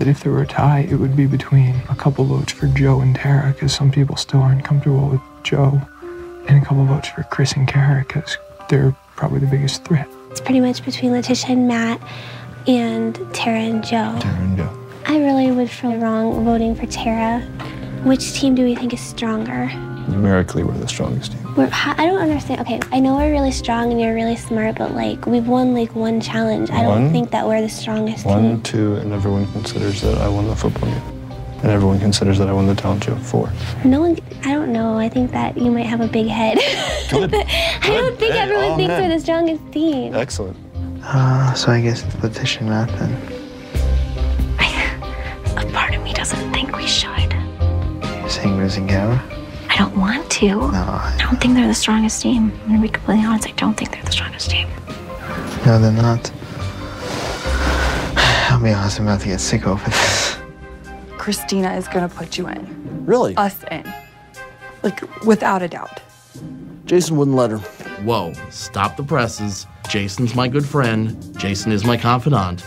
that if there were a tie, it would be between a couple votes for Joe and Tara, because some people still aren't comfortable with Joe, and a couple votes for Chris and Kara, because they're probably the biggest threat. It's pretty much between Letitia and Matt and Tara and Joe. Tara and Joe. I really would feel wrong voting for Tara. Which team do we think is stronger? Numerically, we're the strongest team. I don't understand. Okay, I know we're really strong and you're really smart, but like we've won like one challenge. I don't think that we're the strongest team. 1, 2, and everyone considers that I won the football game. And everyone considers that I won the talent show. 4. No one, I don't know. I think that you might have a big head. Good. I don't think everyone thinks we're the strongest team. Excellent. So I guess it's Letitia and Matt then. A part of me doesn't think we should. You're saying Liz and Kara? I don't want to. No. I don't think they're the strongest team. I'm gonna be completely honest, I don't think they're the strongest team. No, they're not. I'll be honest, I'm about to get sick over this. Christina is gonna put you in. Really? Us in. Like, without a doubt. Jason wouldn't let her. Whoa, stop the presses. Jason's my good friend. Jason is my confidant.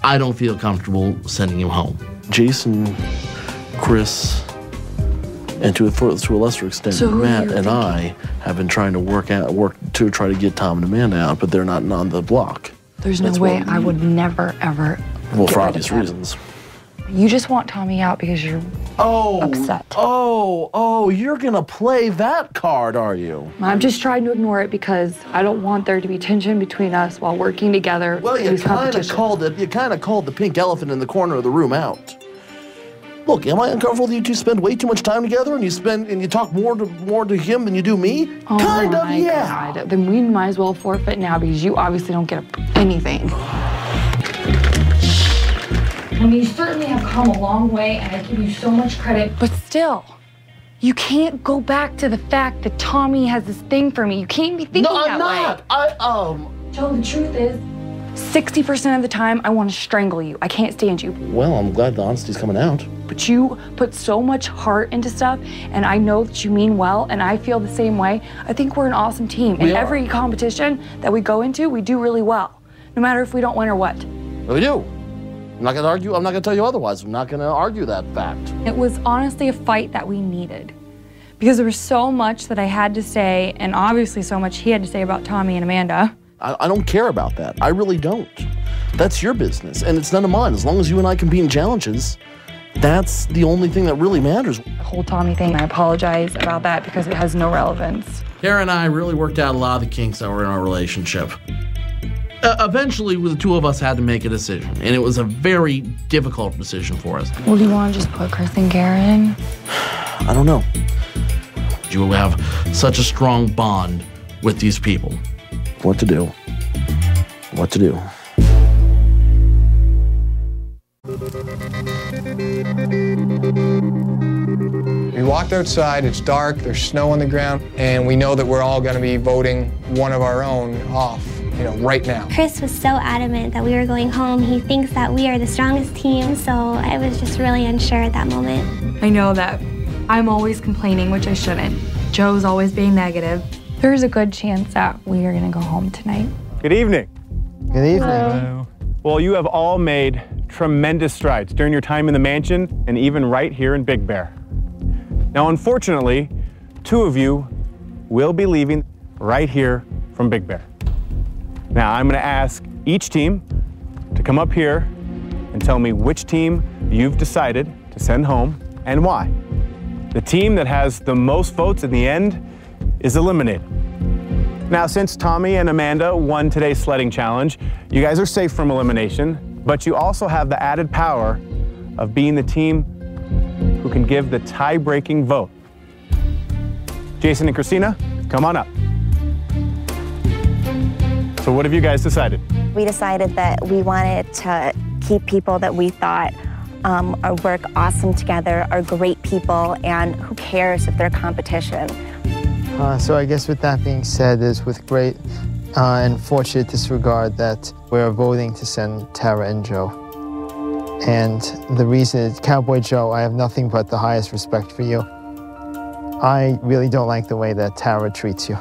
I don't feel comfortable sending you home. Jason, Chris, and to a lesser extent, Matt and I have been trying to work to try to get Tom and Amanda out, but they're not on the block. There's no way I would never, ever. Well, for obvious reasons. You just want Tommy out because you're upset. Oh, you're gonna play that card, are you? I'm just trying to ignore it because I don't want there to be tension between us while working together. Well, you kind of called the pink elephant in the corner of the room out. Look, am I uncomfortable that you two spend way too much time together and you talk more to him than you do me? Oh kind of, my yeah. God. Then we might as well forfeit now because you obviously don't get anything. I mean, you certainly have come a long way, and I give you so much credit. But still, you can't go back to the fact that Tommy has this thing for me. You can't be thinking that way. No, I'm not. Joe, the truth is, 60% of the time, I want to strangle you. I can't stand you. Well, I'm glad the honesty's coming out. But you put so much heart into stuff, and I know that you mean well, and I feel the same way. I think we're an awesome team. And every competition that we go into, we do really well, no matter if we don't win or what. We do. I'm not gonna argue. I'm not gonna tell you otherwise. I'm not gonna argue that fact. It was honestly a fight that we needed, because there was so much that I had to say, and obviously so much he had to say about Tommy and Amanda. I don't care about that. I really don't. That's your business, and it's none of mine. As long as you and I compete in challenges, that's the only thing that really matters. The whole Tommy thing, I apologize about that because it has no relevance. Tara and I really worked out a lot of the kinks that were in our relationship. Eventually, the two of us had to make a decision, and it was a very difficult decision for us. Well, do you want to just put Chris and Kara in? I don't know. You have such a strong bond with these people. What to do? What to do? We walked outside, it's dark, there's snow on the ground, and we know that we're all gonna be voting one of our own off, right now. Chris was so adamant that we were going home. He thinks that we are the strongest team, so I was just really unsure at that moment. I know that I'm always complaining, which I shouldn't. Joe's always being negative. There's a good chance that we are gonna go home tonight. Good evening. Good evening. Hello. Well, you have all made tremendous strides during your time in the mansion and even right here in Big Bear. Now, unfortunately, 2 of you will be leaving right here from Big Bear. Now, I'm gonna ask each team to come up here and tell me which team you've decided to send home and why. The team that has the most votes in the end is eliminated. Now, since Tommy and Amanda won today's sledding challenge, you guys are safe from elimination, but you also have the added power of being the team who can give the tie-breaking vote. Jason and Christina, come on up. So what have you guys decided? We decided that we wanted to keep people that we thought work awesome together, are great people, and who cares if they're competition. So I guess with that being said, is with great and fortunate disregard that we're voting to send Tara and Joe. And the reason is, Cowboy Joe, I have nothing but the highest respect for you. I really don't like the way that Tara treats you.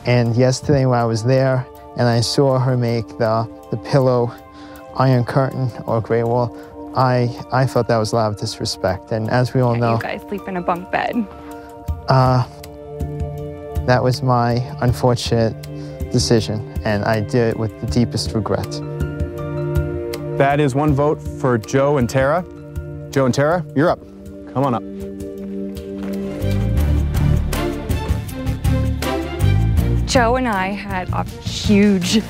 And yesterday when I was there and I saw her make the pillow iron curtain or gray wall I felt that was a lot of disrespect. And as we all know, You guys sleep in a bunk bed. that was my unfortunate decision, and I did it with the deepest regret. That is 1 vote for Joe and Tara. Joe and Tara, you're up. Come on up. Joe and I had a huge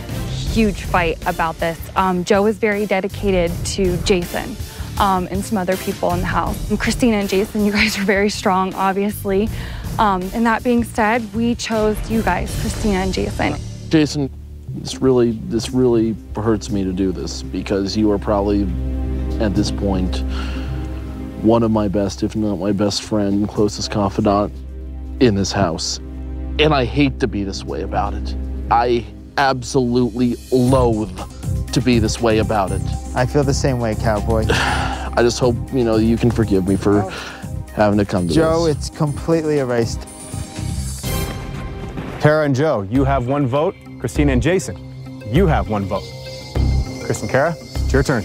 fight about this. Joe was very dedicated to Jason and some other people in the house. And Christina and Jason, you guys are very strong, obviously. And that being said, we chose you guys, Christina and Jason. Jason, this really hurts me to do this because you are probably, at this point, one of my best, if not my best friend, closest confidant in this house. And I hate to be this way about it. I absolutely loathe to be this way about it. I feel the same way, Cowboy. I just hope, you can forgive me for having to come to Joe, this. it's completely erased. Tara and Joe, you have 1 vote. Christina and Jason, you have 1 vote. Chris and Kara, it's your turn.